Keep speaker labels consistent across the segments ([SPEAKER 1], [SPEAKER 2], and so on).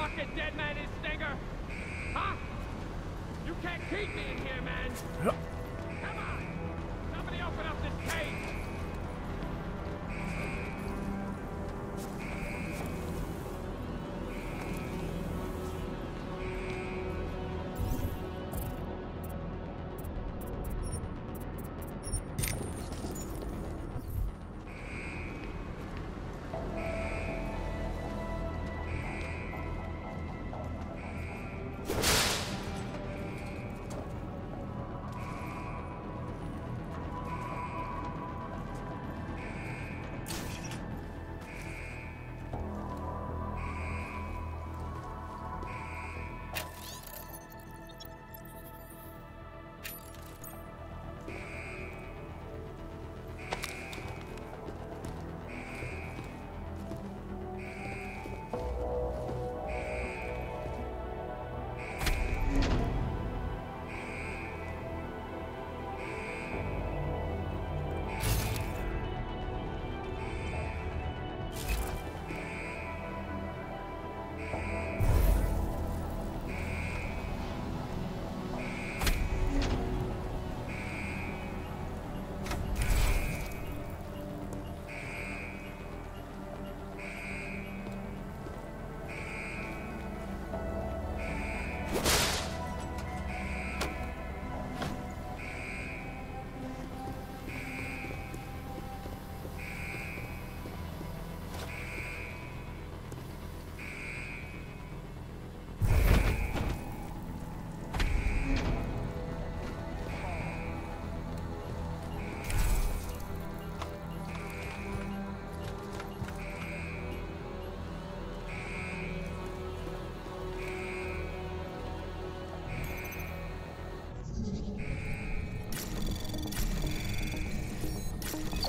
[SPEAKER 1] fucking dead man in Stinger? Huh? You can't keep me in here, man! Come on! Somebody open up this cage!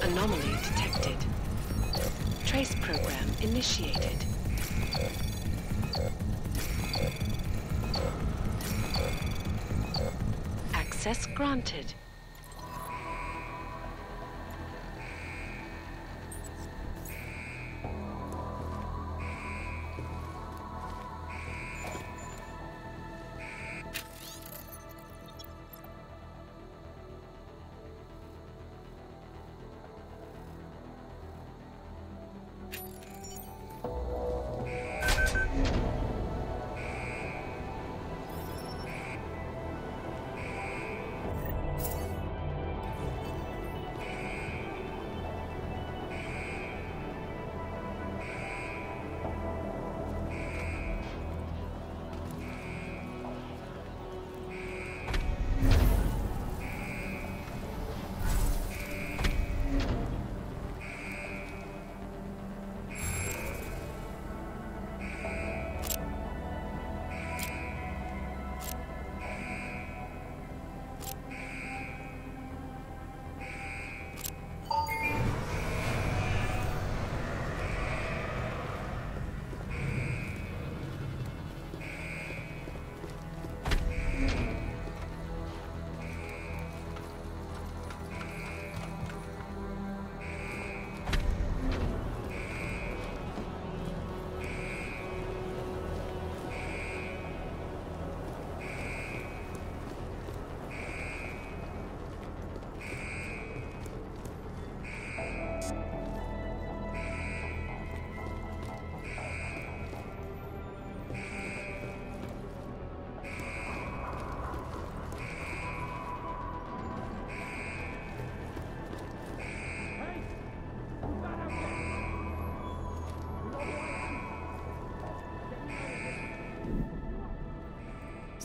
[SPEAKER 2] Anomaly detected. Trace program initiated. Access granted.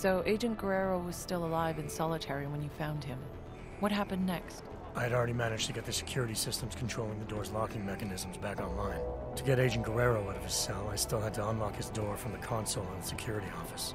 [SPEAKER 3] So Agent Guerrero was still alive in solitary when you found him. What happened next?
[SPEAKER 4] I had already managed to get the security systems controlling the door's locking mechanisms back online. To get Agent Guerrero out of his cell, I still had to unlock his door from the console in the security office.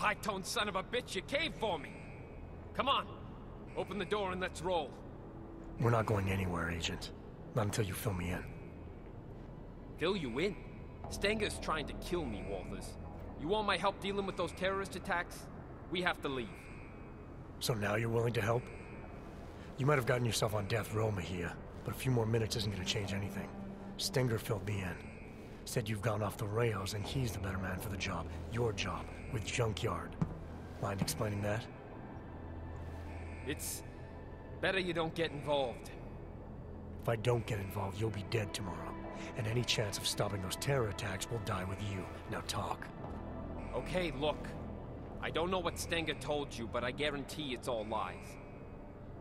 [SPEAKER 1] high-toned son of a bitch, you caved for me. Come on, open the door and let's roll.
[SPEAKER 4] We're not going anywhere, Agent. Not until you fill me in.
[SPEAKER 1] Fill you in? Stenger's trying to kill me, Walters. You want my help dealing with those terrorist attacks? We have to leave.
[SPEAKER 4] So now you're willing to help? You might have gotten yourself on death row, Mejia, but a few more minutes isn't going to change anything. Stenger filled me in. Said you've gone off the rails and he's the better man for the job. Your job, with Junkyard. Mind explaining that?
[SPEAKER 1] It's better you don't get involved.
[SPEAKER 4] If I don't get involved, you'll be dead tomorrow. And any chance of stopping those terror attacks will die with you. Now talk.
[SPEAKER 1] Okay, look. I don't know what Stenger told you, but I guarantee it's all lies.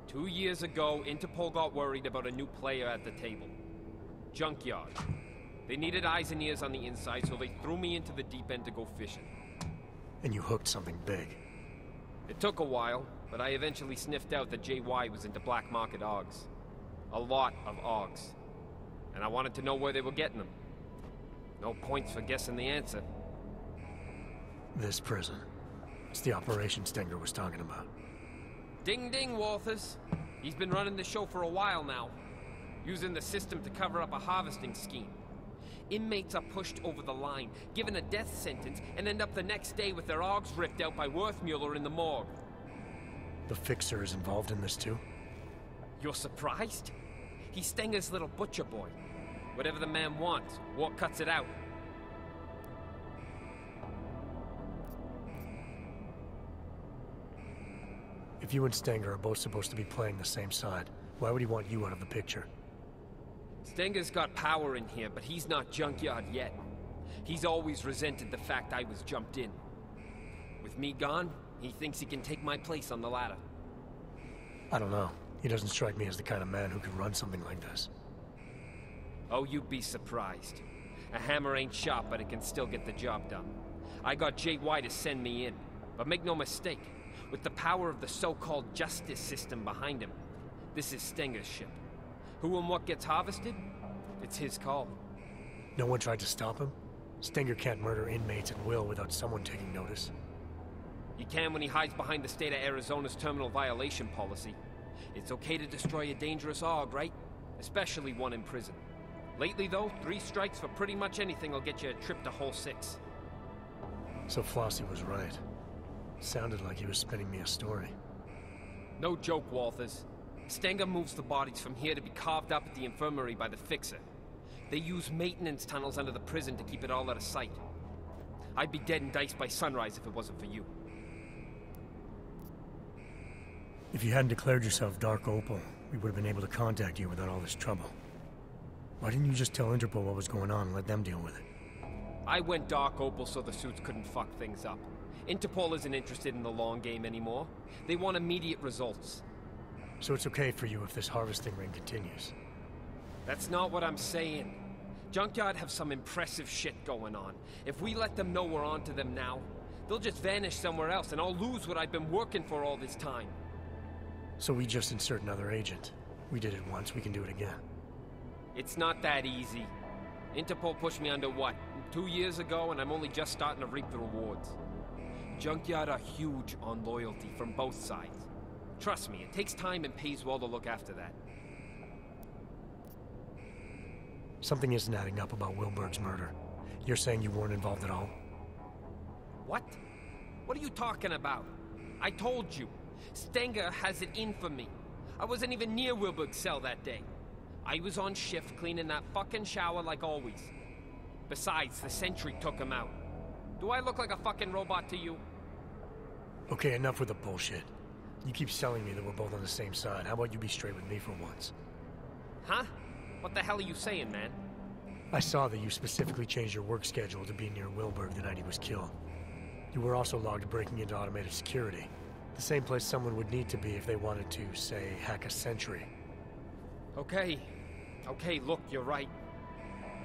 [SPEAKER 1] 2 years ago, Interpol got worried about a new player at the table. Junkyard. They needed eyes and ears on the inside, so they threw me into the deep end to go fishing.
[SPEAKER 4] And you hooked something big.
[SPEAKER 1] It took a while, but I eventually sniffed out that JY was into black market AUGs. A lot of AUGs. And I wanted to know where they were getting them. No points for guessing the answer.
[SPEAKER 4] This prison. It's the operation Stenger was talking about.
[SPEAKER 1] Ding ding, Walters. He's been running the show for a while now. Using the system to cover up a harvesting scheme. Inmates are pushed over the line, given a death sentence, and end up the next day with their AUGs ripped out by Worthmuller in the morgue.
[SPEAKER 4] The Fixer is involved in this too?
[SPEAKER 1] You're surprised? He's Stenger's little butcher boy. Whatever the man wants, war cuts it out.
[SPEAKER 4] If you and Stenger are both supposed to be playing the same side, why would he want you out of the picture?
[SPEAKER 1] Stenger's got power in here, but he's not Junkyard yet. He's always resented the fact I was jumped in. With me gone, he thinks he can take my place on the ladder.
[SPEAKER 4] I don't know. He doesn't strike me as the kind of man who could run something like this.
[SPEAKER 1] Oh, you'd be surprised. A hammer ain't sharp, but it can still get the job done. I got JY to send me in. But make no mistake, with the power of the so-called justice system behind him, this is Stenger's ship. Who and what gets harvested? It's his call.
[SPEAKER 4] No one tried to stop him? Stenger can't murder inmates at will without someone taking notice.
[SPEAKER 1] He can when he hides behind the state of Arizona's terminal violation policy. It's okay to destroy a dangerous AUG, right? Especially one in prison. Lately, though, 3 strikes for pretty much anything will get you a trip to Hole 6.
[SPEAKER 4] So Flossie was right. Sounded like he was spinning me a story.
[SPEAKER 1] No joke, Walters. Stenger moves the bodies from here to be carved up at the infirmary by the Fixer. They use maintenance tunnels under the prison to keep it all out of sight. I'd be dead and diced by sunrise if it wasn't for you.
[SPEAKER 4] If you hadn't declared yourself Dark Opal, we would have been able to contact you without all this trouble. Why didn't you just tell Interpol what was going on and let them deal with it?
[SPEAKER 1] I went Dark Opal so the suits couldn't fuck things up. Interpol isn't interested in the long game anymore. They want immediate results.
[SPEAKER 4] So it's okay for you if this harvesting ring continues?
[SPEAKER 1] That's not what I'm saying. Junkyard have some impressive shit going on. If we let them know we're onto them now, they'll just vanish somewhere else and I'll lose what I've been working for all this time.
[SPEAKER 4] So we just insert another agent. We did it once, we can do it again.
[SPEAKER 1] It's not that easy. Interpol pushed me under what, 2 years ago, and I'm only just starting to reap the rewards. Junkyard are huge on loyalty from both sides. Trust me, it takes time and pays well to look after that.
[SPEAKER 4] Something isn't adding up about Wilberg's murder. You're saying you weren't involved at all?
[SPEAKER 1] What? What are you talking about? I told you. Stenger has it in for me. I wasn't even near Wilberg's cell that day. I was on shift cleaning that fucking shower like always. Besides, the sentry took him out. Do I look like a fucking robot to you?
[SPEAKER 4] Okay, enough with the bullshit. You keep selling me that we're both on the same side. How about you be straight with me for once?
[SPEAKER 1] Huh? What the hell are you saying, man?
[SPEAKER 4] I saw that you specifically changed your work schedule to be near Wilberg the night he was killed. You were also logged breaking into automated security. The same place someone would need to be if they wanted to, say, hack a sentry.
[SPEAKER 1] Okay, look, you're right.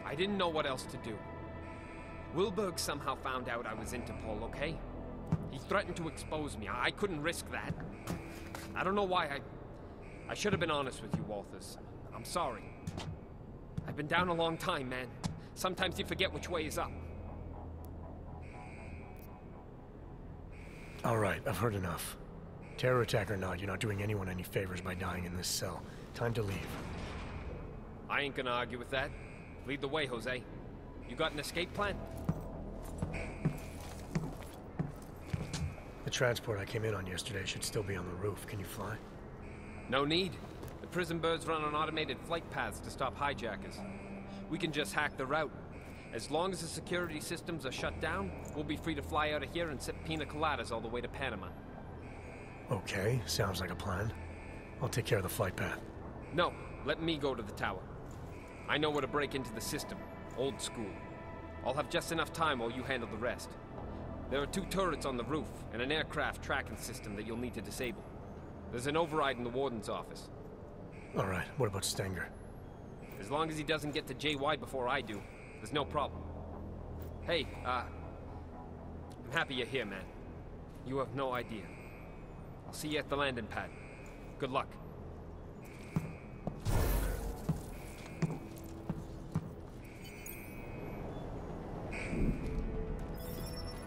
[SPEAKER 1] I didn't know what else to do. Wilberg somehow found out I was Interpol, okay? He threatened to expose me. I couldn't risk that. I don't know why I should have been honest with you, Walters. I'm sorry. I've been down a long time, man. Sometimes you forget which way is up.
[SPEAKER 4] All right, I've heard enough. Terror attack or not, you're not doing anyone any favors by dying in this cell. Time to leave.
[SPEAKER 1] I ain't gonna argue with that. Lead the way, Jose. You got an escape plan?
[SPEAKER 4] The transport I came in on yesterday should still be on the roof. Can you fly?
[SPEAKER 1] No need. The prison birds run on automated flight paths to stop hijackers. We can just hack the route. As long as the security systems are shut down, we'll be free to fly out of here and sip pina coladas all the way to Panama.
[SPEAKER 4] Okay, sounds like a plan. I'll take care of the flight path.
[SPEAKER 1] No, let me go to the tower. I know where to break into the system. Old school. I'll have just enough time while you handle the rest. There are 2 turrets on the roof and an aircraft tracking system that you'll need to disable. There's an override in the warden's office.
[SPEAKER 4] All right, what about Stenger?
[SPEAKER 1] As long as he doesn't get to JY before I do, there's no problem. Hey, I'm happy you're here, man. You have no idea. I'll see you at the landing pad. Good luck.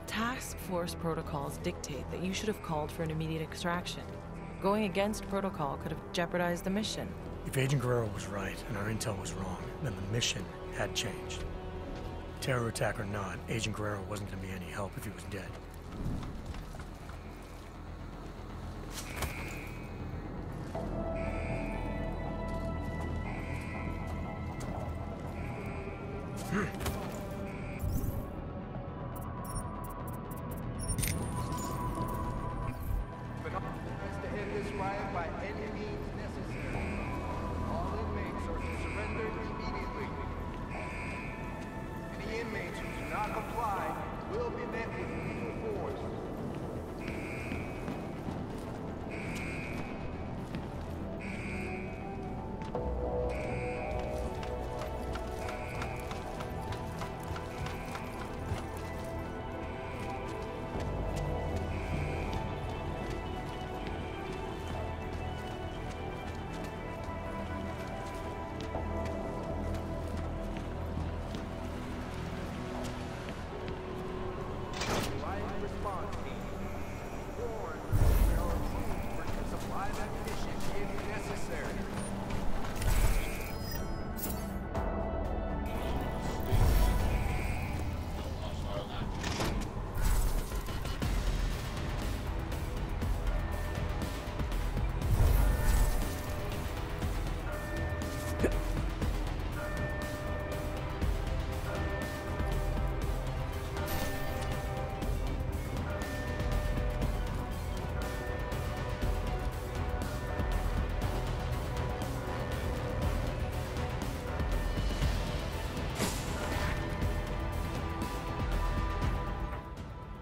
[SPEAKER 3] Task force protocols dictate that you should have called for an immediate extraction. Going against protocol could have jeopardized the mission.
[SPEAKER 4] If Agent Guerrero was right and our intel was wrong, then the mission had changed. Terror attack or not, Agent Guerrero wasn't going to be any help if he was dead.
[SPEAKER 5] To end this riot by any means necessary. All inmates are to surrender immediately. Any inmates who do not comply will be met with lethal force.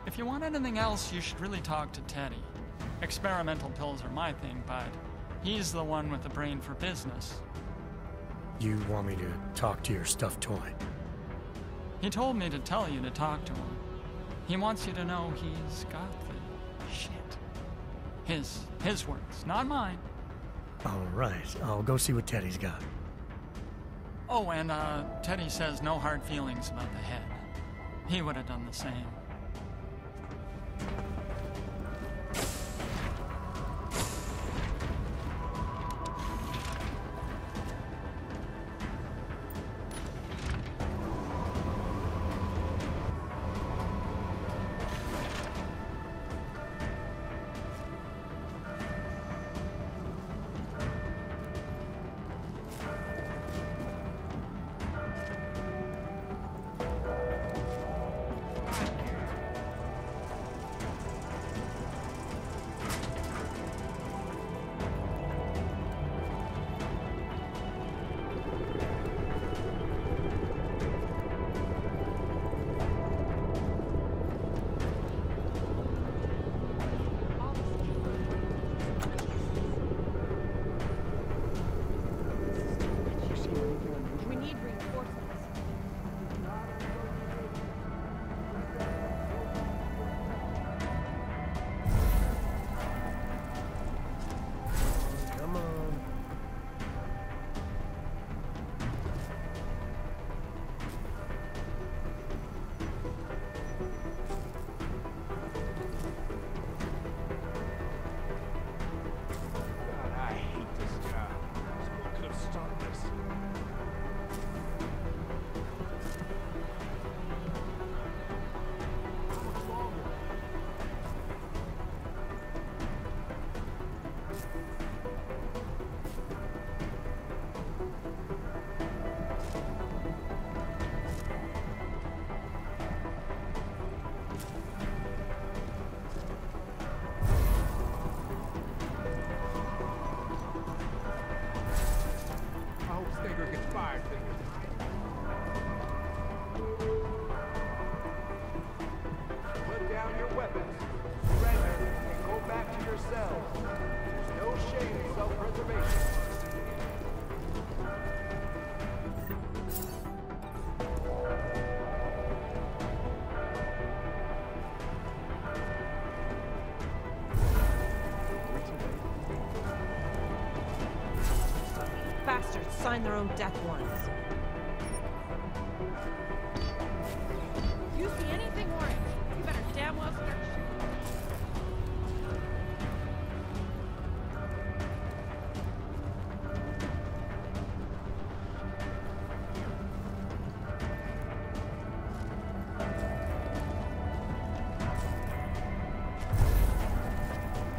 [SPEAKER 6] If you want anything else, you should really talk to Teddy. Experimental pills are my thing, but he's the one with the brain for business.
[SPEAKER 4] You want me to talk to your stuffed toy?
[SPEAKER 6] He told me to tell you to talk to him. He wants you to know he's got the shit. His words, not mine.
[SPEAKER 4] All right, I'll go see what Teddy's got.
[SPEAKER 6] Oh, and Teddy says no hard feelings about the head. He would have done the same.
[SPEAKER 3] bastards sign their own death warrants. You see anything orange, you better damn well start shooting.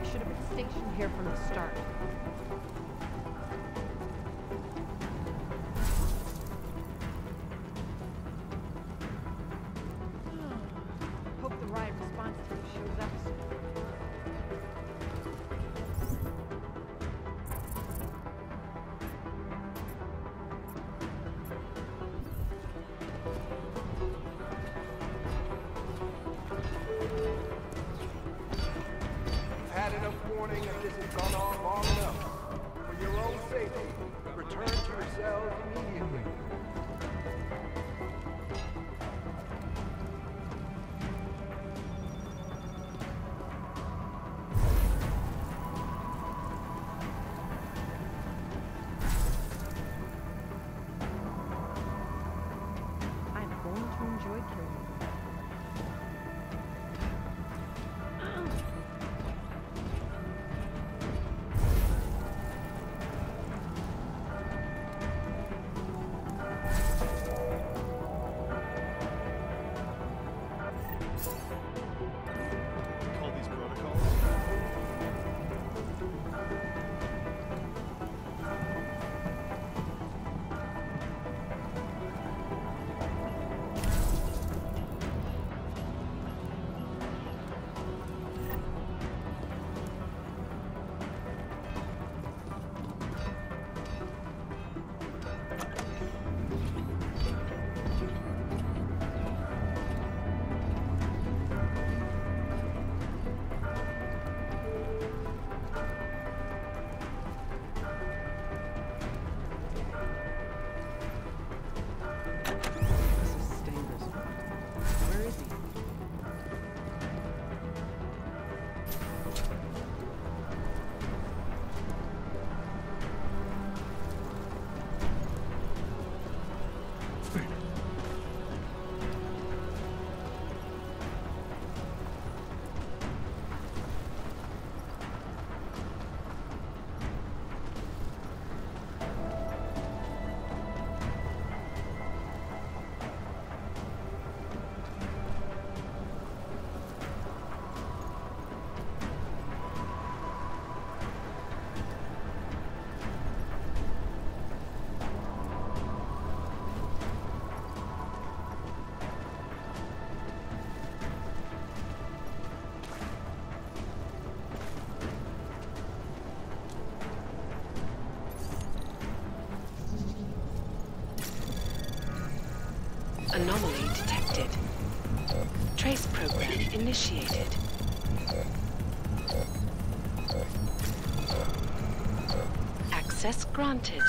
[SPEAKER 3] I should have been stationed here from the start. Hope the riot response team shows up soon.
[SPEAKER 5] You've had enough warning that this has gone on long enough. For your own safety, return to your cells immediately.
[SPEAKER 3] I'm going to enjoy killing you.
[SPEAKER 7] Call these protocols.
[SPEAKER 3] This is Stanger's fault. Where is he?
[SPEAKER 2] Anomaly detected. Trace program initiated. Access granted.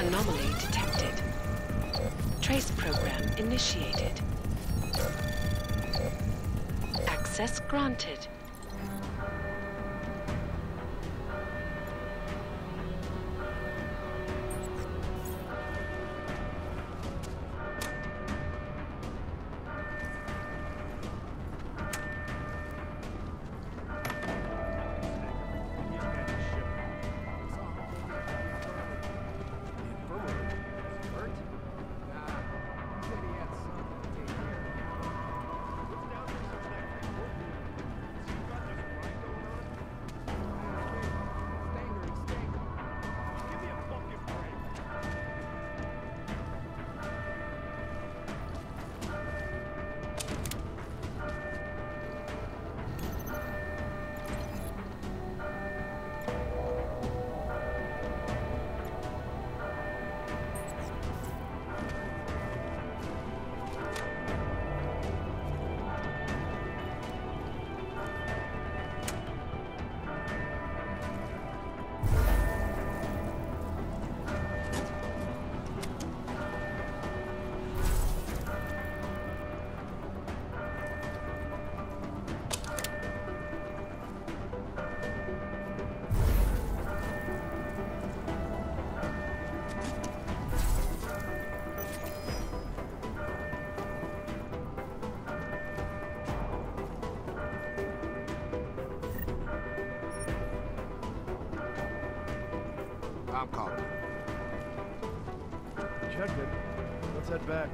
[SPEAKER 2] Anomaly detected. Trace program initiated. Access granted.
[SPEAKER 5] I'm calling.
[SPEAKER 7] Checked it. Let's head back.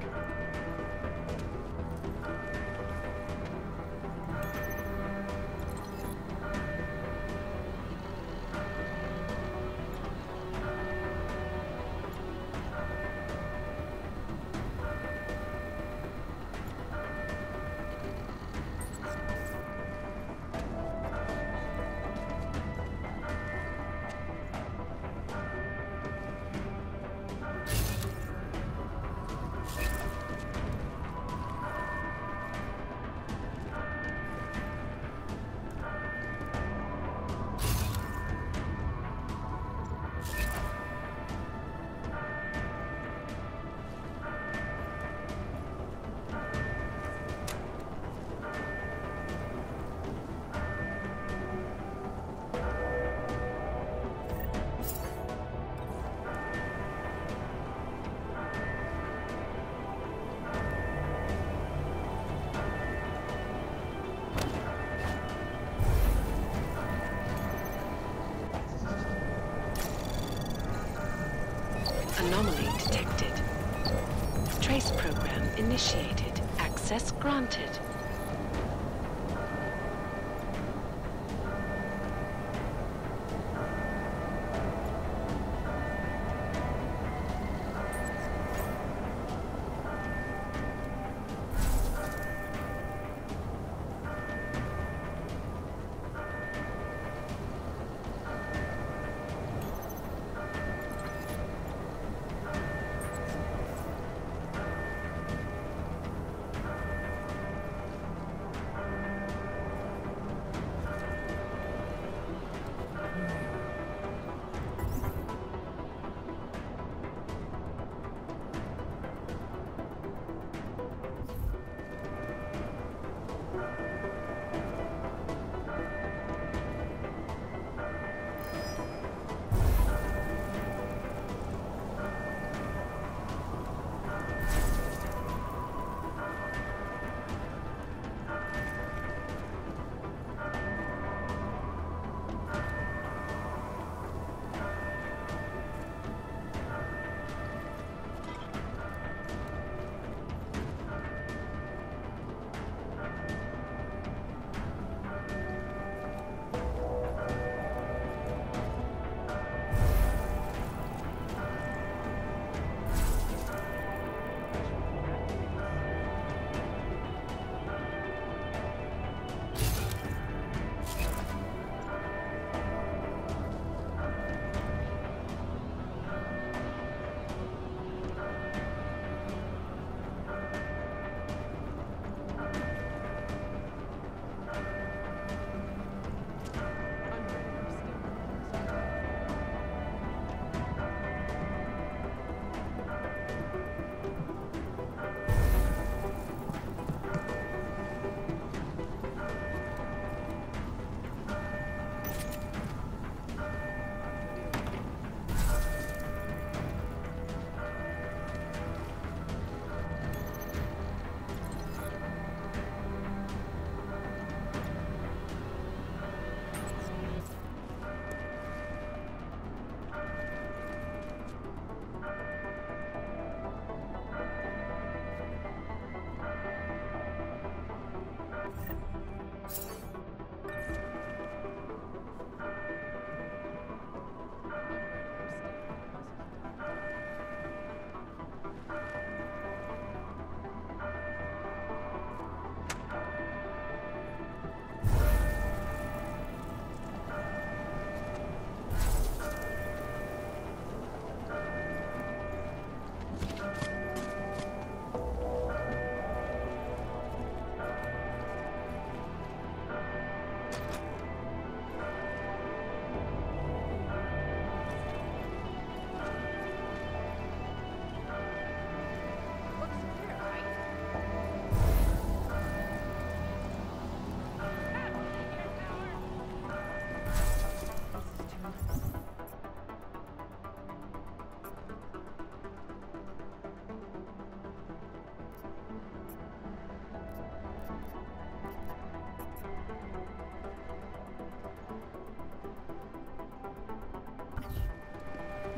[SPEAKER 2] Anomaly detected. Trace program initiated. Access granted.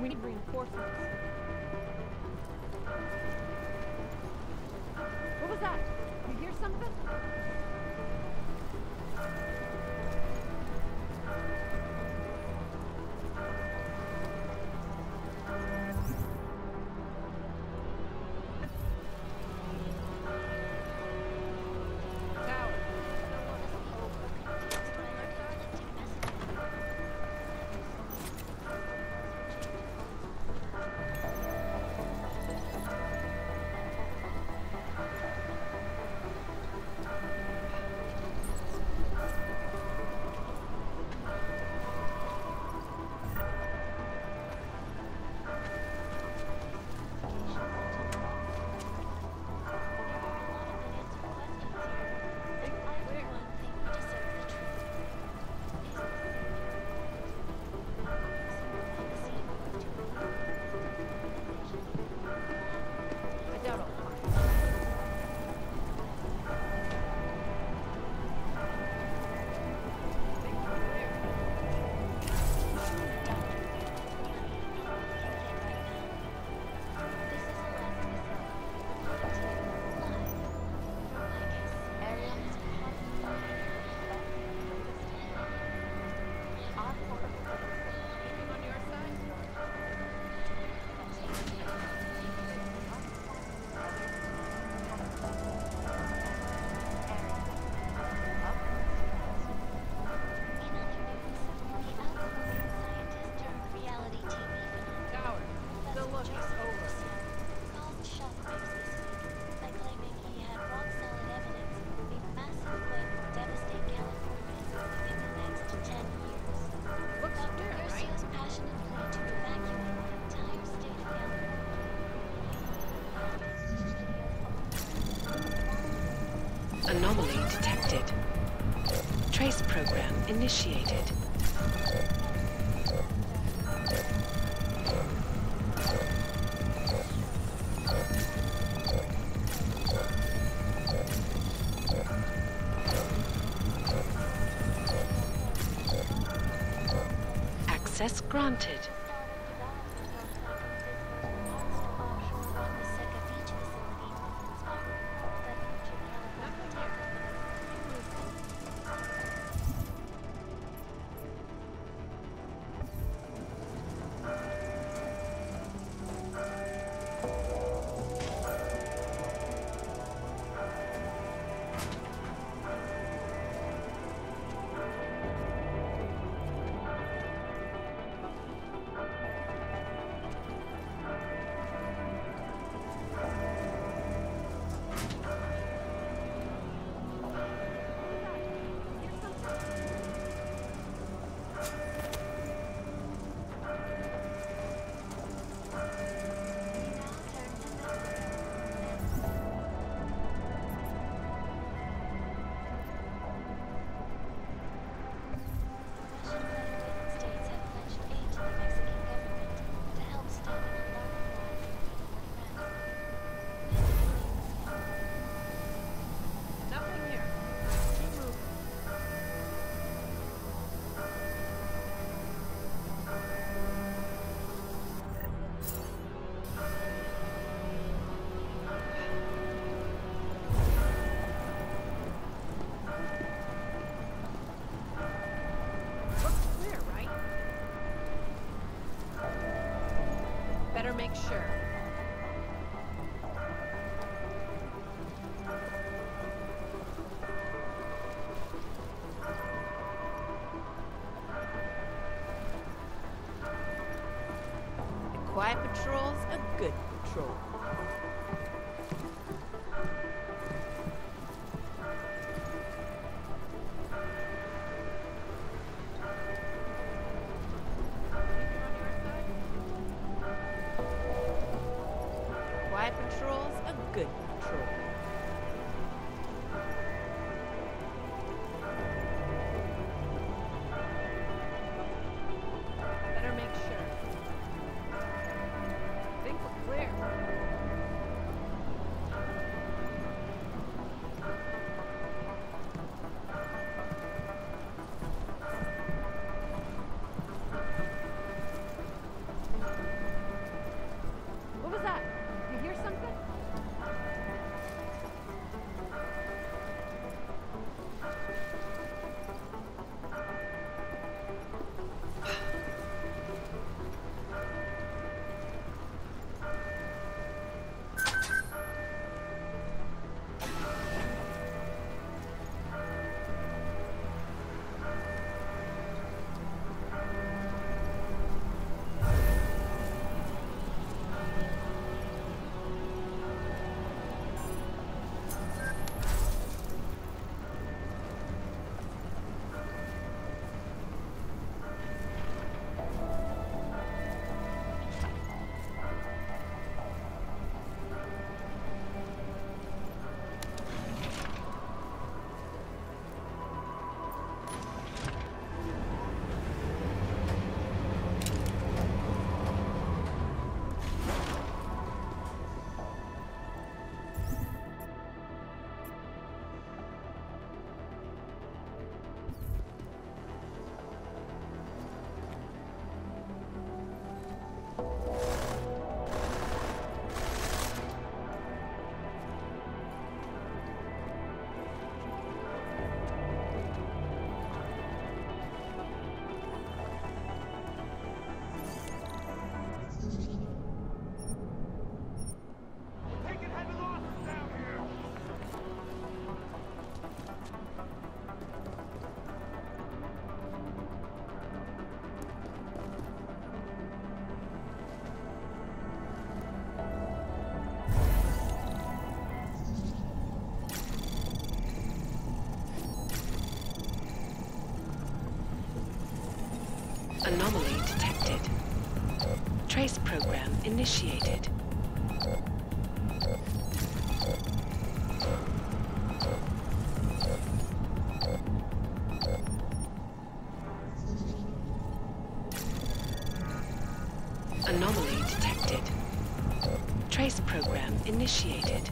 [SPEAKER 8] We need reinforcements. What was that? You hear something?
[SPEAKER 2] Anomaly detected. Trace program initiated. Access granted.
[SPEAKER 8] Better make sure. A quiet patrol's a good patrol. Quiet patrol's a good patrol. Better make sure. Think we're clear.
[SPEAKER 2] Anomaly detected. Trace program initiated. Anomaly detected. Trace program initiated.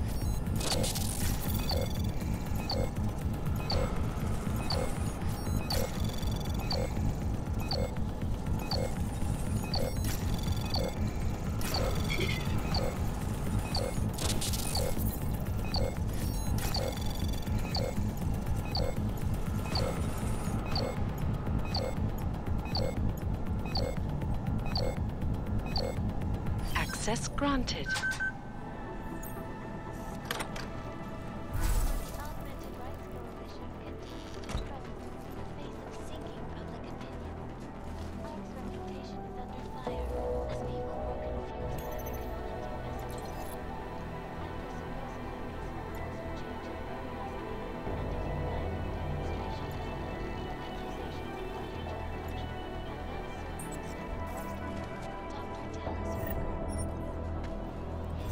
[SPEAKER 2] Access granted.
[SPEAKER 9] Augmented Rights Coalition continues its presence in the face of sinking public opinion. ARC's reputation is under fire as people grow confused by their conflicting messages. After supposedly peaceful rules were changed last week, ending in violent demonstrations, accusations of financial corruption have now surfaced. Dr. Dallas Rucker.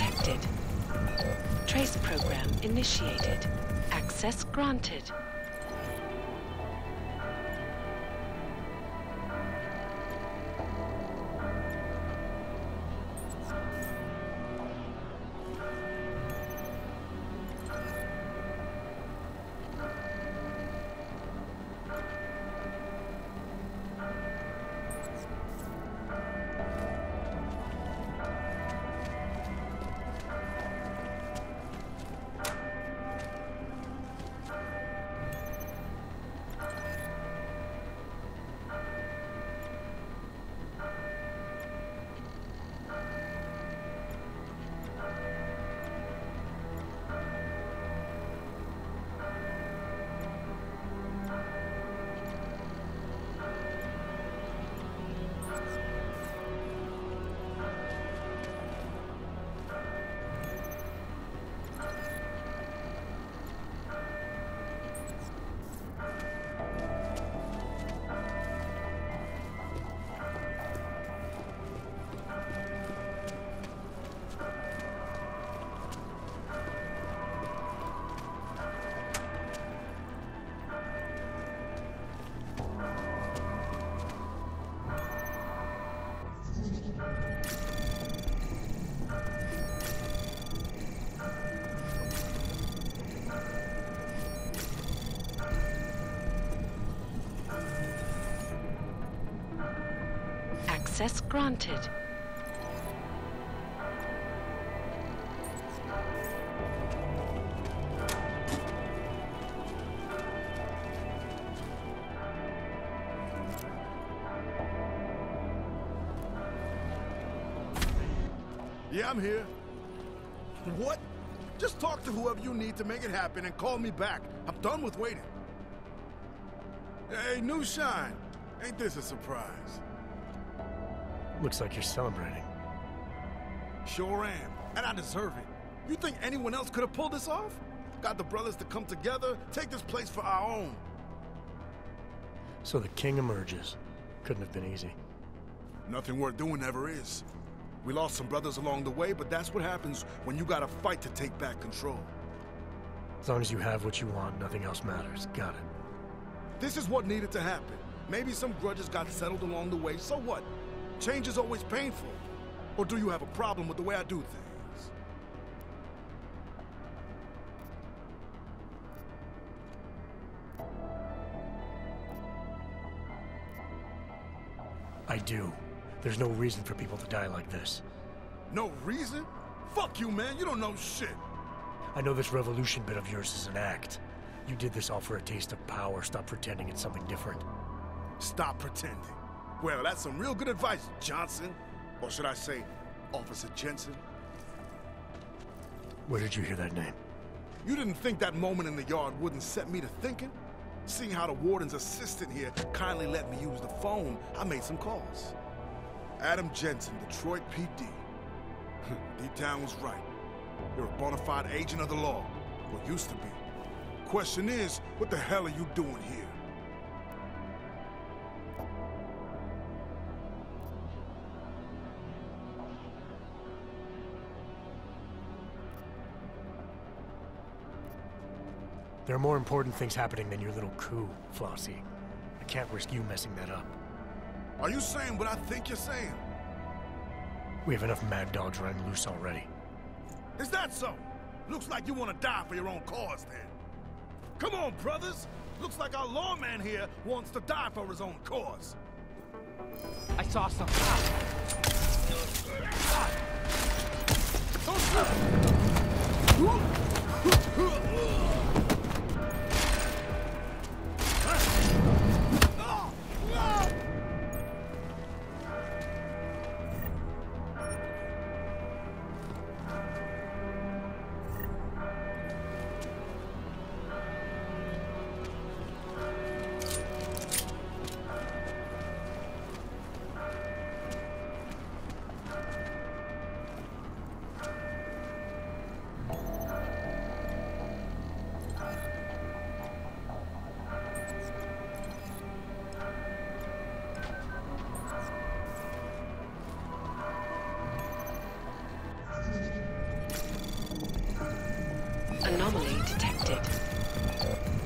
[SPEAKER 2] detected. Trace program initiated. Access granted. Access granted.
[SPEAKER 10] Yeah, I'm here. What? Just talk to whoever you need to make it happen and call me back. I'm done with waiting. Hey, new shine. Ain't this a surprise?
[SPEAKER 4] Looks like you're celebrating.
[SPEAKER 10] Sure am, and I deserve it. You think anyone else could have pulled this off? Got the brothers to come together, take this place for our own.
[SPEAKER 4] So the king emerges. Couldn't have been easy.
[SPEAKER 10] Nothing worth doing ever is. We lost some brothers along the way, but that's what happens when you gotta fight to take back control.
[SPEAKER 4] As long as you have what you want, nothing else matters. Got it.
[SPEAKER 10] This is what needed to happen. Maybe some grudges got settled along the way, so what? Change is always painful. Or do you have a problem with the way I do things?
[SPEAKER 4] I do. There's no reason for people to die like this.
[SPEAKER 10] No reason? Fuck you, man. You don't know shit.
[SPEAKER 4] I know this revolution bit of yours is an act. You did this all for a taste of power. Stop pretending it's something different.
[SPEAKER 10] Stop pretending. Well, that's some real good advice, Johnson. Or should I say, Officer Jensen?
[SPEAKER 4] Where did you hear that name?
[SPEAKER 10] You didn't think that moment in the yard wouldn't set me to thinking? Seeing how the warden's assistant here kindly let me use the phone, I made some calls. Adam Jensen, Detroit PD. D-Town was right. You're a bona fide agent of the law. Or used to be. Question is, what the hell are you doing here?
[SPEAKER 4] There are more important things happening than your little coup, Flossie. I can't risk you messing that up.
[SPEAKER 10] Are you saying what I think you're saying?
[SPEAKER 4] We have enough mad dogs running loose already.
[SPEAKER 10] Is that so? Looks like you want to die for your own cause, then. Come on, brothers! Looks like our lawman here wants to die for his own cause.
[SPEAKER 11] I saw something.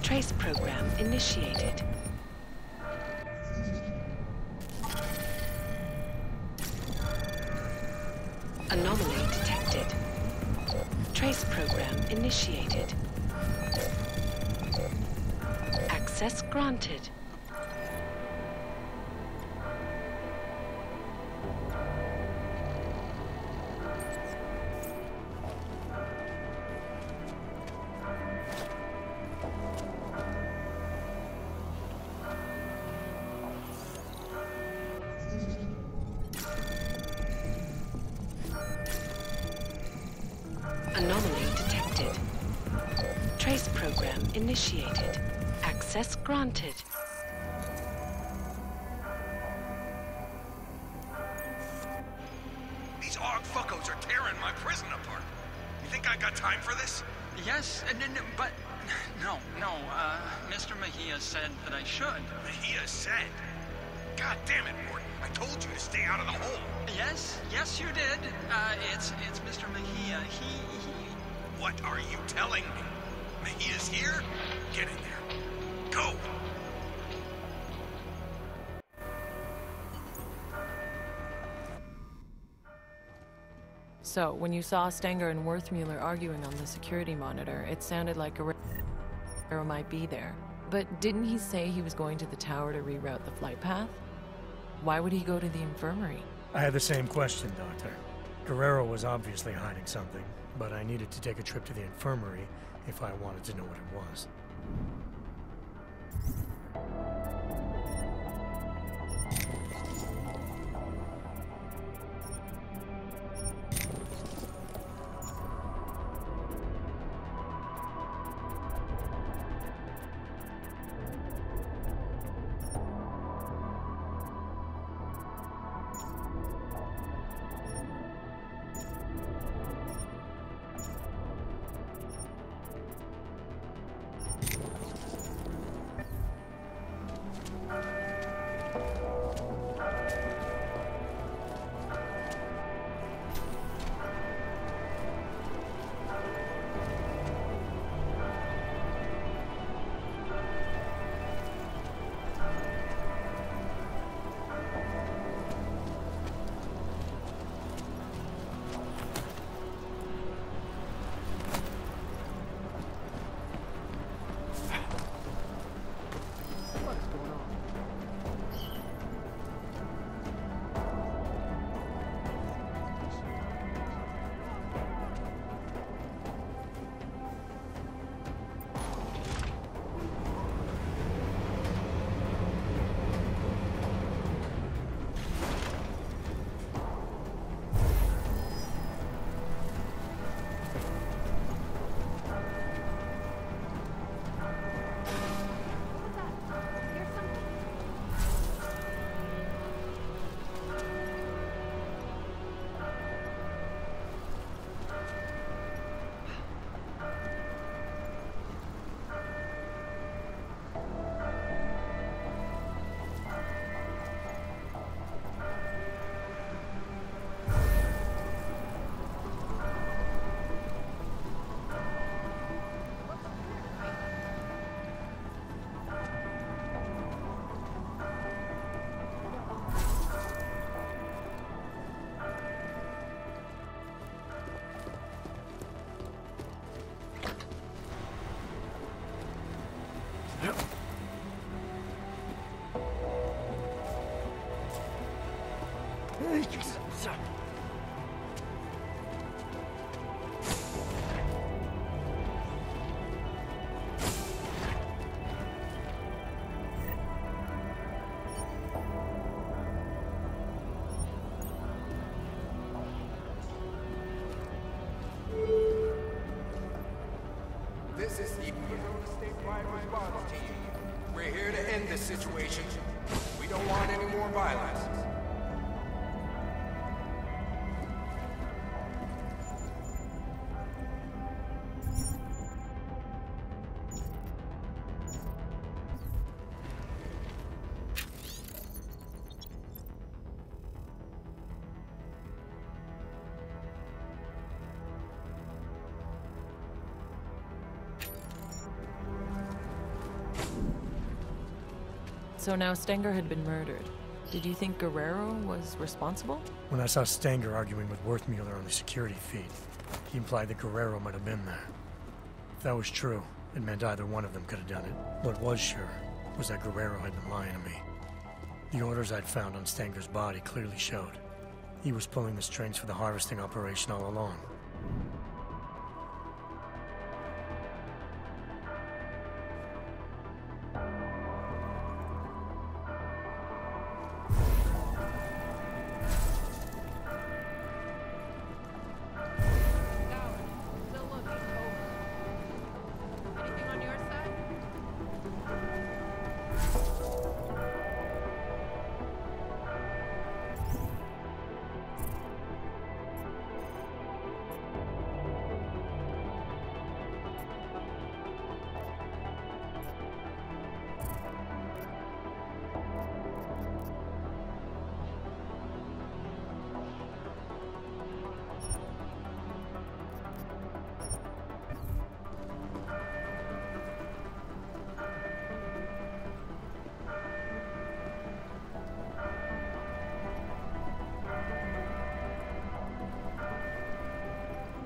[SPEAKER 2] Trace program initiated. Anomaly detected. Trace program initiated. Access granted. Anomaly detected. Trace program initiated. Access granted.
[SPEAKER 12] These AUG fuckos are tearing my prison apart. You think I got time for this?
[SPEAKER 6] Yes, but no. Mr. Mejia said that I should.
[SPEAKER 12] Mejia said. God damn it, Morton. I told you to stay out of the hole.
[SPEAKER 6] Yes, you did. It's Mr. Mejia. He...
[SPEAKER 12] What are you telling me? Mejia's here? Get in there. Go!
[SPEAKER 3] So, when you saw Stenger and Worthmuller arguing on the security monitor, it sounded like Guerrero might be there. But didn't he say he was going to the tower to reroute the flight path? Why would he go to the infirmary?
[SPEAKER 4] I had the same question, Doctor. Guerrero was obviously hiding something, but I needed to take a trip to the infirmary if I wanted to know what it was.
[SPEAKER 5] This is the statewide response team. We're here to end this situation. We don't want any more violence.
[SPEAKER 3] So now Stenger had been murdered. Did you think Guerrero was responsible?
[SPEAKER 4] When I saw Stenger arguing with Worthmuller on the security feed, he implied that Guerrero might have been there. If that was true, it meant either one of them could have done it. What was sure was that Guerrero had been lying to me. The orders I'd found on Stenger's body clearly showed he was pulling the strings for the harvesting operation all along.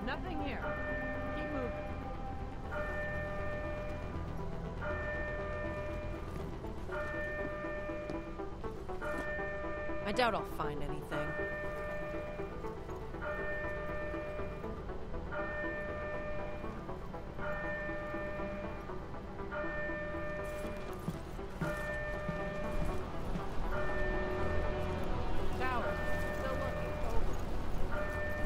[SPEAKER 11] Nothing here. Keep moving.
[SPEAKER 3] I doubt I'll find anything.
[SPEAKER 11] Tower. Still looking. Over.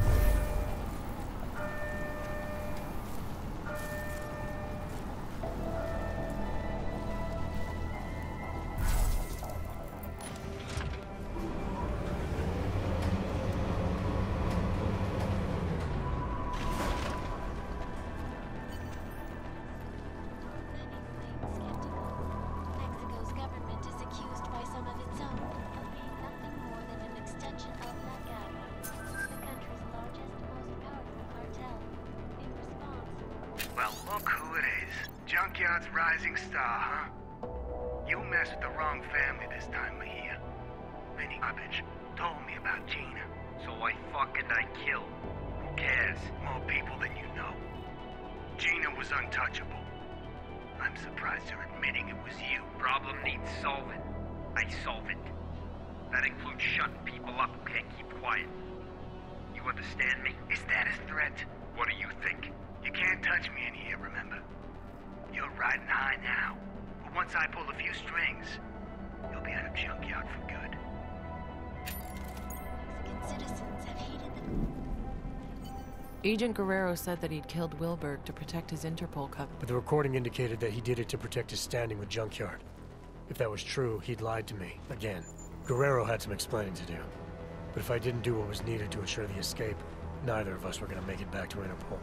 [SPEAKER 9] Mexico's government is accused by some of its own of being nothing more than an extension of that government, the country's largest, most powerful cartel. In response,
[SPEAKER 13] Well, look who it is. Junkyard's rising star, huh? You messed with the wrong family this time, Mahia. Vinny Garbage told me about Gina. So I killed. Who cares? More people than you know. Gina was untouchable. I'm surprised you're admitting it was you.
[SPEAKER 12] Problem needs solving. I solve it. That includes shutting people up who can't keep quiet. You understand me?
[SPEAKER 13] Is that a threat?
[SPEAKER 12] What do you think?
[SPEAKER 13] You can't touch me in here, remember? You're riding high now. But once I pull a few strings, you'll be out of Junkyard for good.
[SPEAKER 9] Mexican citizens have hated the
[SPEAKER 3] Agent Guerrero said that he'd killed Wilberg to protect his Interpol cover.
[SPEAKER 4] But the recording indicated that he did it to protect his standing with Junkyard. If that was true, he'd lied to me, again. Guerrero had some explaining to do. But if I didn't do what was needed to assure the escape, neither of us were gonna make it back to Interpol.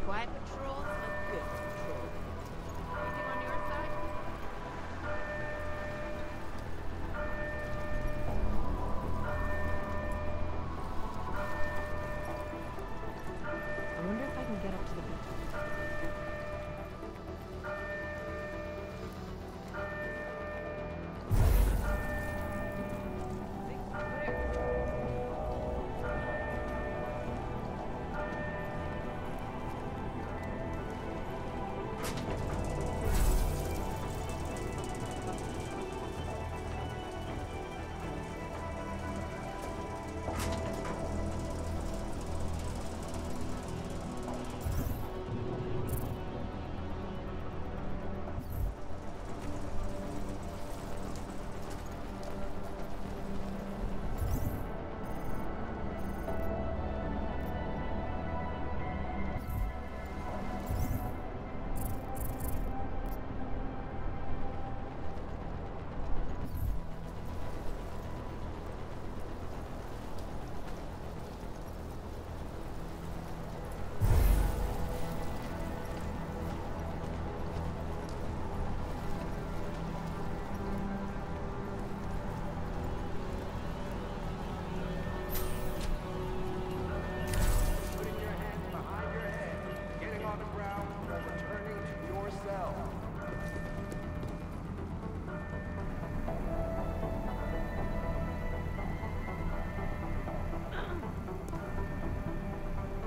[SPEAKER 8] Quiet patrols, a good patrol. Anything on your side?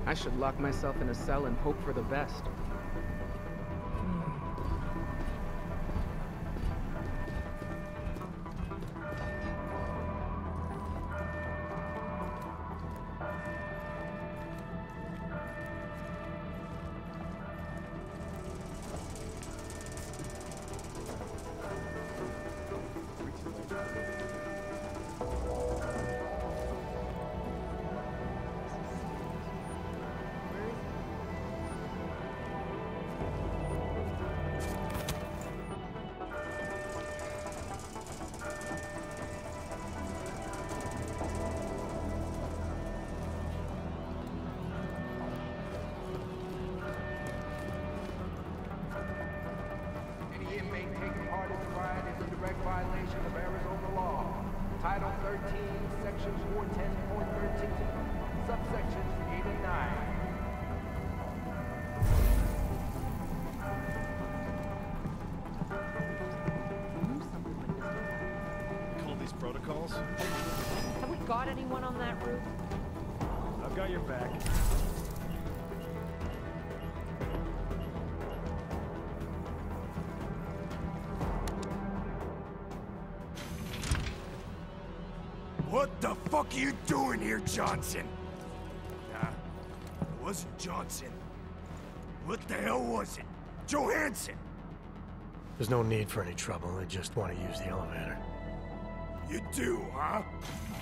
[SPEAKER 14] I should lock myself in a cell and hope for the best.
[SPEAKER 5] Any inmate taking part in the riot is a direct violation of Arizona law. Title 13, Section 410.13, subsections 8 and 9.
[SPEAKER 7] Call these protocols?
[SPEAKER 11] Have we got anyone on that roof?
[SPEAKER 7] I've got your back.
[SPEAKER 15] What the fuck are you doing here, Johnson? Nah, it wasn't Johnson. What the hell was it? Johansson!
[SPEAKER 4] There's no need for any trouble. I just want to use the elevator.
[SPEAKER 15] You do, huh?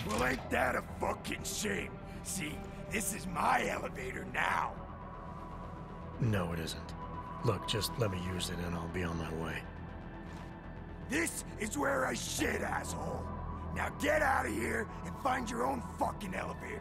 [SPEAKER 15] Well, ain't that a fucking shame? See, this is my elevator now.
[SPEAKER 4] No, it isn't. Look, just let me use it and I'll be on my way.
[SPEAKER 15] This is where I shit, asshole. Now get out of here and find your own fucking elevator.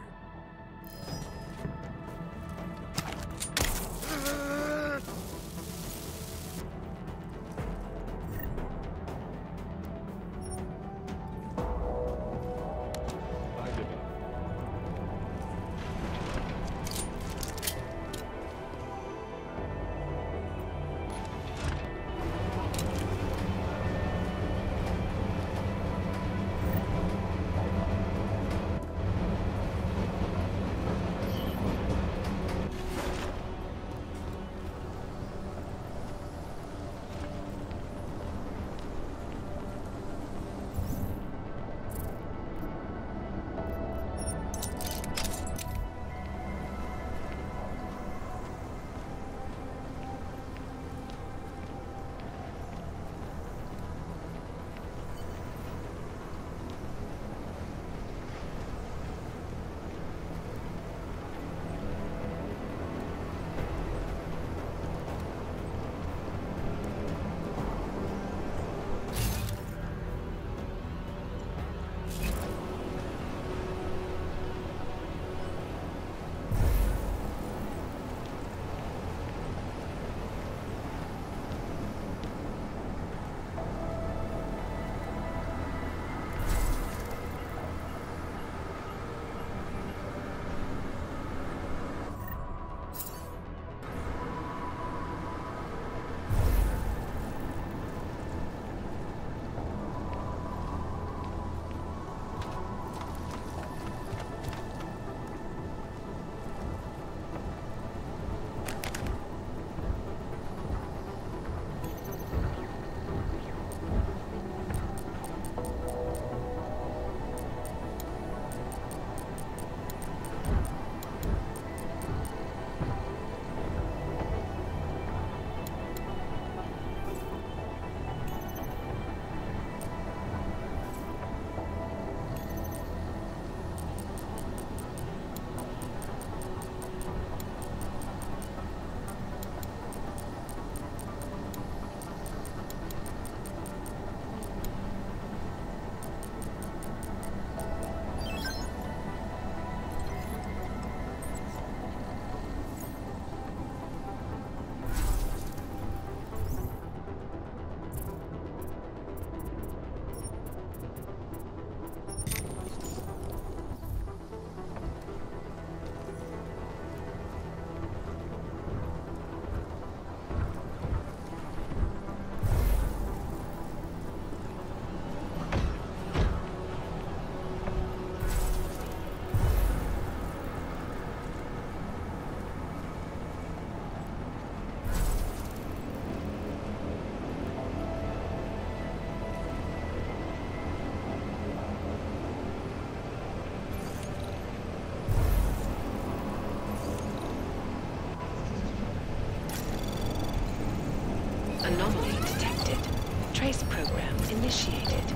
[SPEAKER 2] initiated.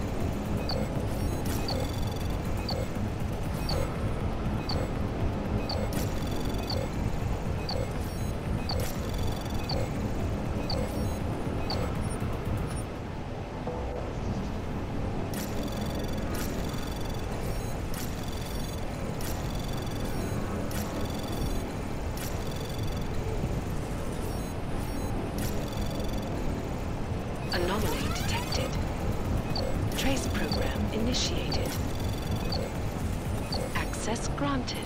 [SPEAKER 2] Anomaly detected. Trace program initiated. Access granted.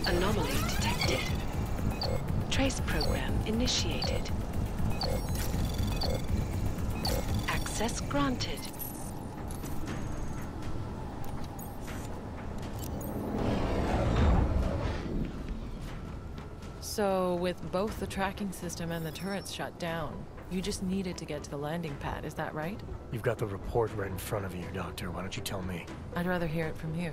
[SPEAKER 2] Anomaly detected. Trace program initiated. Access granted.
[SPEAKER 3] So, with both the tracking system and the turrets shut down, you just needed to get to the landing pad, is that right?
[SPEAKER 4] You've got the report right in front of you, Doctor. Why don't you tell me?
[SPEAKER 3] I'd rather hear it from you.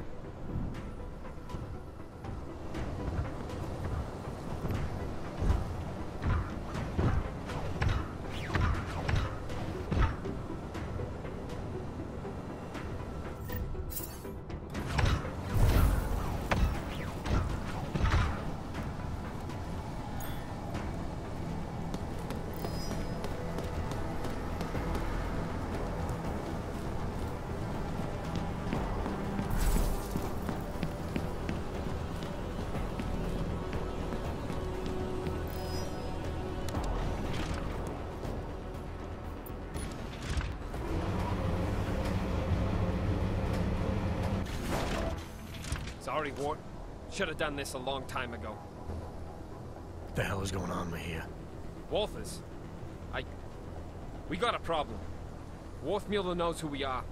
[SPEAKER 1] Sorry, Wart. Should have done this a long time ago.
[SPEAKER 4] What the hell is going on, Mahia?
[SPEAKER 1] Walthers. We got a problem. Worthmuller knows who we are.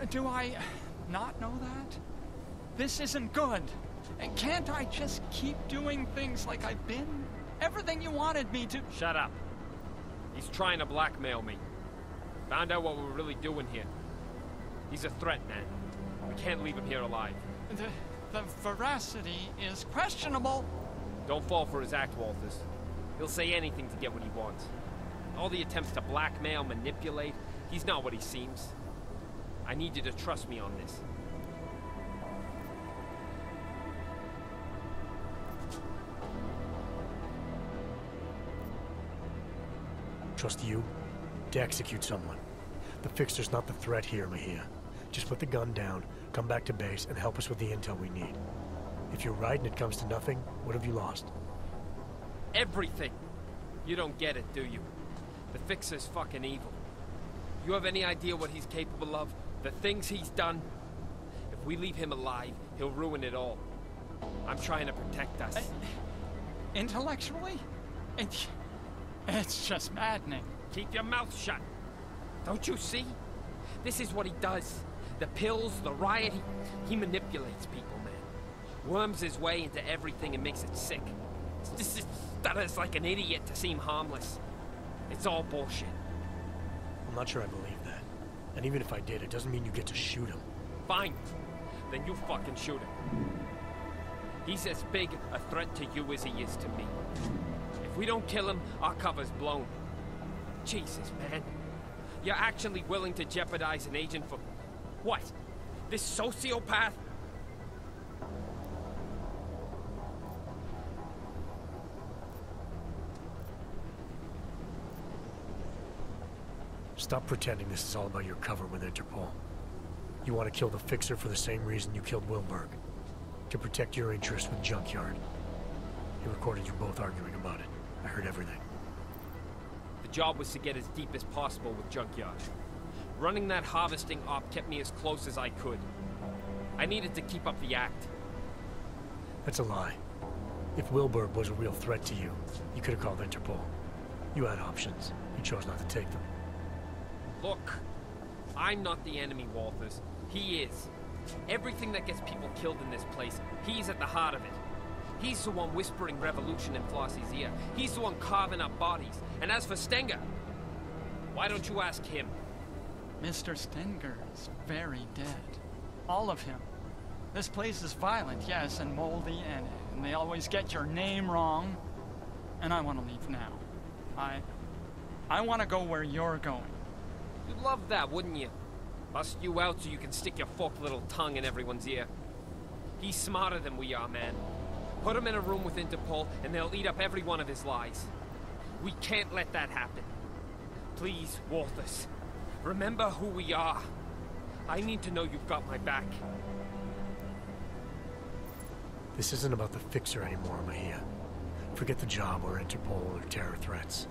[SPEAKER 6] Do I not know that? This isn't good. Can't I just keep doing things like I've been? Everything you wanted me to...
[SPEAKER 1] Shut up. He's trying to blackmail me. Found out what we're really doing here. He's a threat, man. We can't leave him here alive.
[SPEAKER 6] The veracity is questionable.
[SPEAKER 1] Don't fall for his act, Walters. He'll say anything to get what he wants. All the attempts to blackmail, manipulate, he's not what he seems. I need you to trust me on this.
[SPEAKER 4] Trust you to execute someone. The Fixer's not the threat here, Mahia. Just put the gun down, come back to base, and help us with the intel we need. If you're right and it comes to nothing, what have you lost?
[SPEAKER 1] Everything! You don't get it, do you? The Fixer's fucking evil. You have any idea what he's capable of? The things he's done? If we leave him alive, he'll ruin it all. I'm trying to protect us.
[SPEAKER 6] Intellectually? It's just maddening.
[SPEAKER 1] Keep your mouth shut. Don't you see? This is what he does. The pills, the riot, he manipulates people, man. Worms his way into everything and makes it sick. Just stutters like an idiot to seem harmless. It's all bullshit.
[SPEAKER 4] I'm not sure I believe that. And even if I did, it doesn't mean you get to shoot him.
[SPEAKER 1] Fine. Then you fucking shoot him. He's as big a threat to you as he is to me. If we don't kill him, our cover's blown. Jesus, man. You're actually willing to jeopardize an agent for... what? This sociopath?
[SPEAKER 4] Stop pretending this is all about your cover with Interpol. You want to kill the Fixer for the same reason you killed Wilberg. To protect your interest with Junkyard. He recorded you both arguing about it. I heard everything.
[SPEAKER 1] The job was to get as deep as possible with Junkyard. Running that harvesting op kept me as close as I could. I needed to keep up the act.
[SPEAKER 4] That's a lie. If Wilberg was a real threat to you, you could have called Interpol. You had options. You chose not to take them.
[SPEAKER 1] Look, I'm not the enemy, Walters. He is. Everything that gets people killed in this place, he's at the heart of it. He's the one whispering revolution in Flossie's ear. He's the one carving up bodies. And as for Stenger, why don't you ask him?
[SPEAKER 6] Mr. Stenger is very dead. All of him. This place is violent, yes, and moldy, and they always get your name wrong. And I want to leave now. I want to go where you're going.
[SPEAKER 1] You'd love that, wouldn't you? Bust you out so you can stick your forked little tongue in everyone's ear. He's smarter than we are, man. Put him in a room with Interpol, and they'll eat up every one of his lies. We can't let that happen. Please, Walters, remember who we are. I need to know you've got my back.
[SPEAKER 4] This isn't about the Fixer anymore, Mahia. Forget the job or Interpol or terror threats.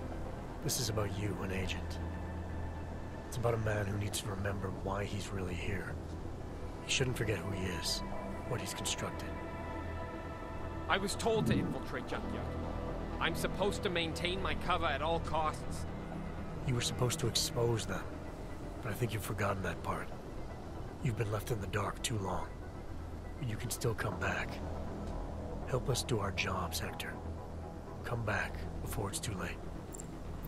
[SPEAKER 4] This is about you, an agent. It's about a man who needs to remember why he's really here. He shouldn't forget who he is, what he's constructed.
[SPEAKER 1] I was told to infiltrate Junkyard. I'm supposed to maintain my cover at all costs.
[SPEAKER 4] You were supposed to expose them, but I think you've forgotten that part. You've been left in the dark too long. But you can still come back. Help us do our jobs, Hector. Come back before it's too late.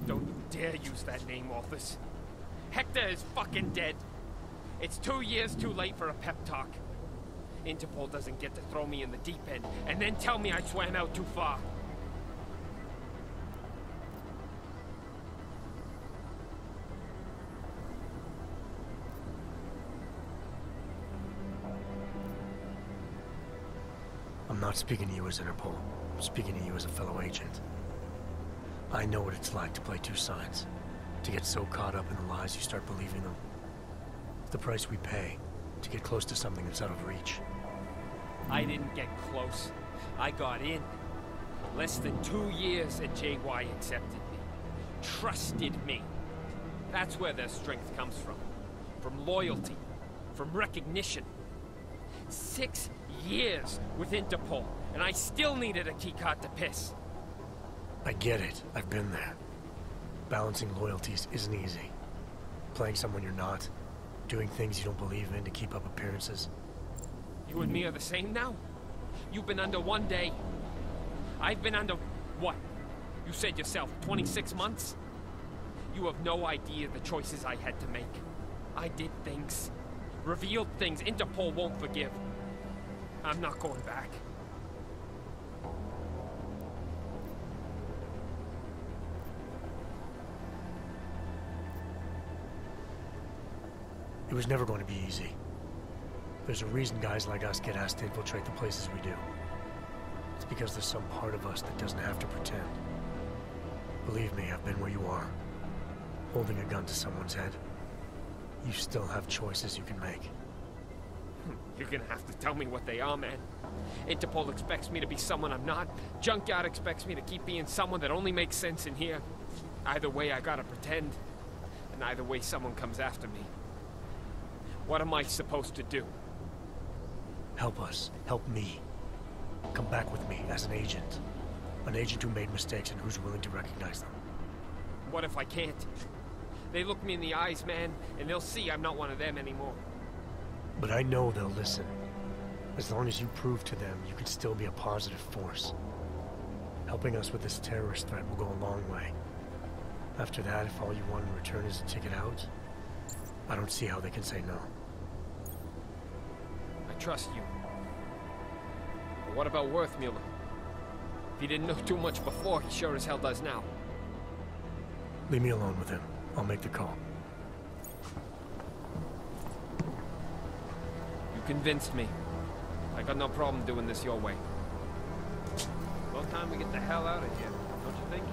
[SPEAKER 1] Don't you dare use that name, Walters. Hector is fucking dead. It's 2 years too late for a pep talk. Interpol doesn't get to throw me in the deep end and then tell me I swam out too far.
[SPEAKER 4] I'm not speaking to you as Interpol. I'm speaking to you as a fellow agent. I know what it's like to play two sides. To get so caught up in the lies you start believing them. It's the price we pay to get close to something that's out of reach.
[SPEAKER 1] I didn't get close. I got in. Less than 2 years and JY accepted me. Trusted me. That's where their strength comes from. From loyalty. From recognition. 6 years with Interpol, and I still needed a keycard to piss.
[SPEAKER 4] I get it. I've been there. Balancing loyalties isn't easy. Playing someone you're not. Doing things you don't believe in to keep up appearances.
[SPEAKER 1] You and me are the same now? You've been under 1 day. I've been under, what? You said yourself, 26 months? You have no idea the choices I had to make. I did things. Revealed things Interpol won't forgive. I'm not going back.
[SPEAKER 4] It was never going to be easy. There's a reason guys like us get asked to infiltrate the places we do. It's because there's some part of us that doesn't have to pretend. Believe me, I've been where you are. Holding a gun to someone's head. You still have choices you can make.
[SPEAKER 1] You're gonna have to tell me what they are, man. Interpol expects me to be someone I'm not. Junkyard expects me to keep being someone that only makes sense in here. Either way, I gotta pretend. And either way, someone comes after me. What am I supposed to do?
[SPEAKER 4] Help us. Help me. Come back with me as an agent. An agent who made mistakes and who's willing to recognize them.
[SPEAKER 1] What if I can't? They look me in the eyes, man, and they'll see I'm not one of them anymore.
[SPEAKER 4] But I know they'll listen. As long as you prove to them you can still be a positive force. Helping us with this terrorist threat will go a long way. After that, if all you want in return is a ticket out, I don't see how they can say no.
[SPEAKER 1] I trust you. But what about Worthmuller? If he didn't know too much before, he sure as hell does now.
[SPEAKER 4] Leave me alone with him. I'll make the call.
[SPEAKER 1] You convinced me. I got no problem doing this your way. About time we get the hell out of here, don't you think?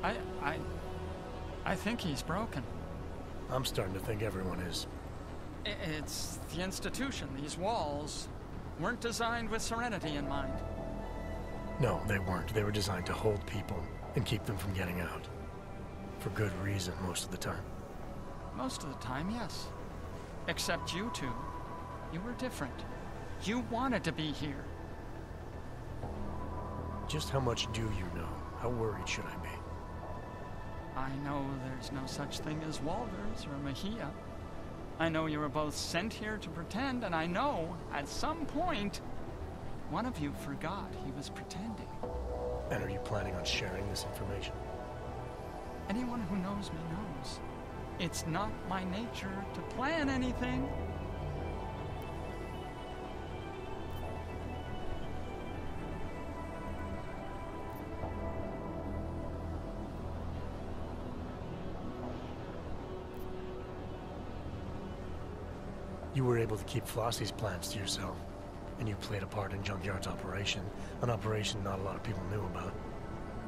[SPEAKER 6] I think he's broken.
[SPEAKER 4] I'm starting to think everyone is.
[SPEAKER 6] It's the institution. These walls weren't designed with serenity in mind.
[SPEAKER 4] No, they weren't. They were designed to hold people and keep them from getting out. For good reason, most of the time.
[SPEAKER 6] Most of the time, yes. Except you two. You were different. You wanted to be here.
[SPEAKER 4] Just how much do you know? How worried should I be?
[SPEAKER 6] I know there's no such thing as Walters or Mejia. I know you were both sent here to pretend, and I know, at some point, one of you forgot he was pretending.
[SPEAKER 4] And are you planning on sharing this information?
[SPEAKER 6] Anyone who knows me knows. It's not my nature to plan anything.
[SPEAKER 4] You were able to keep Flossie's plans to yourself, and you played a part in Junkyard's operation, an operation not a lot of people knew about.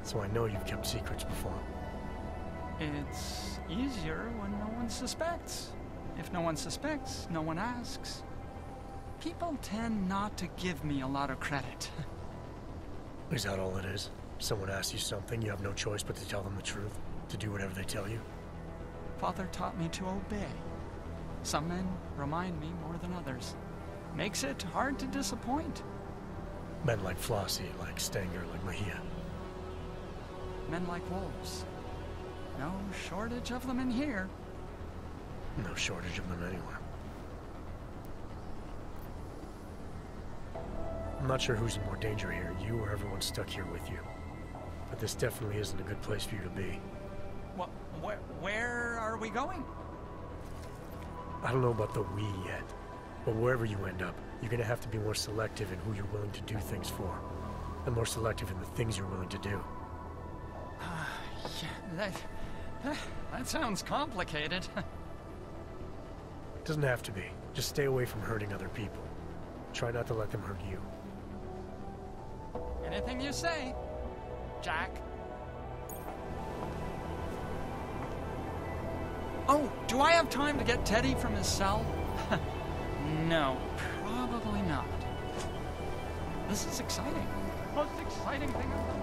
[SPEAKER 4] So I know you've kept secrets before.
[SPEAKER 6] It's easier when no one suspects. If no one suspects, no one asks. People tend not to give me a lot of credit.
[SPEAKER 4] Is that all it is? Someone asks you something, you have no choice but to tell them the truth? To do whatever they tell you?
[SPEAKER 6] Father taught me to obey. Some men remind me more than others. Makes it hard to disappoint.
[SPEAKER 4] Men like Flossie, like Stenger, like Mejia.
[SPEAKER 6] Men like wolves. No shortage of them in here.
[SPEAKER 4] No shortage of them anywhere. I'm not sure who's in more danger here, you or everyone stuck here with you. But this definitely isn't a good place for you to be.
[SPEAKER 6] Where are we going?
[SPEAKER 4] I don't know about the we yet, but wherever you end up, you're gonna have to be more selective in who you're willing to do things for, and more selective in the things you're willing to do.
[SPEAKER 6] Yeah, that sounds complicated.
[SPEAKER 4] It doesn't have to be. Just stay away from hurting other people. Try not to let them hurt you.
[SPEAKER 6] Anything you say, Jack. Oh, do I have time to get Teddy from his cell? No, probably not. This is exciting. Most exciting thing I've done.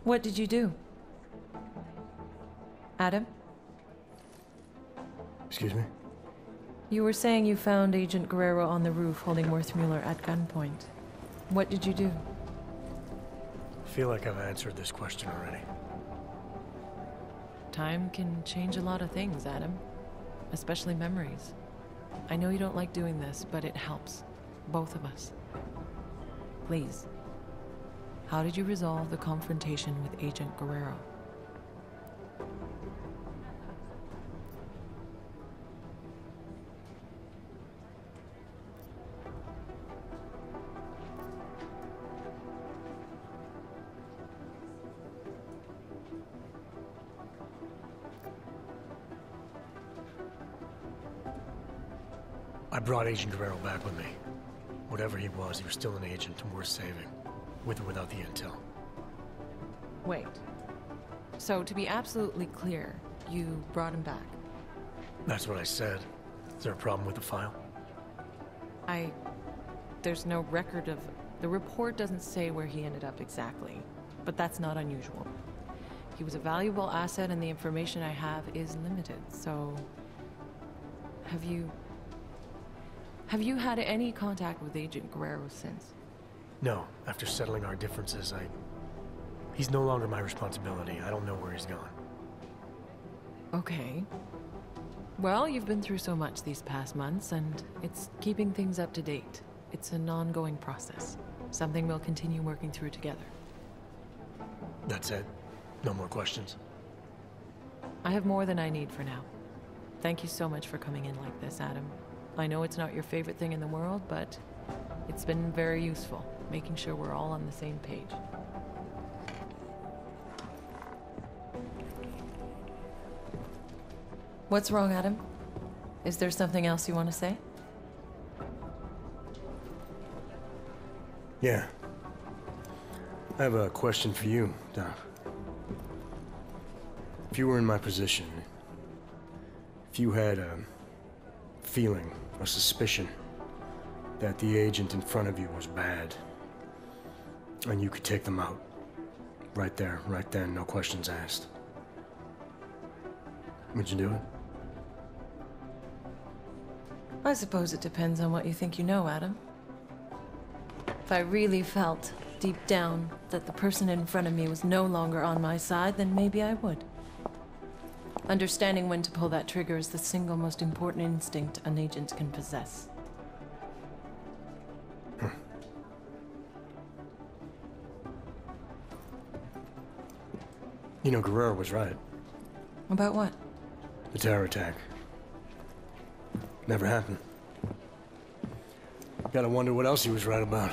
[SPEAKER 3] What did you do? Adam?
[SPEAKER 4] Excuse me?
[SPEAKER 3] You were saying you found Agent Guerrero on the roof holding Werthmuller at gunpoint. What did you do?
[SPEAKER 4] I feel like I've answered this question already.
[SPEAKER 3] Time can change a lot of things, Adam. Especially memories. I know you don't like doing this, but it helps. Both of us. Please. How did you resolve the confrontation with Agent Guerrero?
[SPEAKER 4] I brought Agent Guerrero back with me. Whatever he was still an agent and worth saving. With or without the intel.
[SPEAKER 3] Wait. So, to be absolutely clear, you brought him back?
[SPEAKER 4] That's what I said. Is there a problem with the file?
[SPEAKER 3] There's no record of... The report doesn't say where he ended up exactly, but that's not unusual. He was a valuable asset and the information I have is limited, so... Have you... Have you had any contact with Agent Guerrero since?
[SPEAKER 4] No, after settling our differences, he's no longer my responsibility. I don't know where he's gone.
[SPEAKER 3] Okay. Well, you've been through so much these past months, and it's keeping things up to date. It's an ongoing process. Something we'll continue working through together.
[SPEAKER 4] That's it? No more questions?
[SPEAKER 3] I have more than I need for now. Thank you so much for coming in like this, Adam. I know it's not your favorite thing in the world, but it's been very useful, making sure we're all on the same page. What's wrong, Adam? Is there something else you want to say?
[SPEAKER 4] Yeah. I have a question for you, Doc. If you were in my position, if you had a feeling, a suspicion, that the agent in front of you was bad, and you could take them out, right there, right then, no questions asked, would you do it?
[SPEAKER 3] I suppose it depends on what you think you know, Adam. If I really felt, deep down, that the person in front of me was no longer on my side, then maybe I would. Understanding when to pull that trigger is the single most important instinct an agent can possess.
[SPEAKER 4] You know, Guerrero was right.
[SPEAKER 3] About what?
[SPEAKER 4] The terror attack. Never happened. Gotta wonder what else he was right about.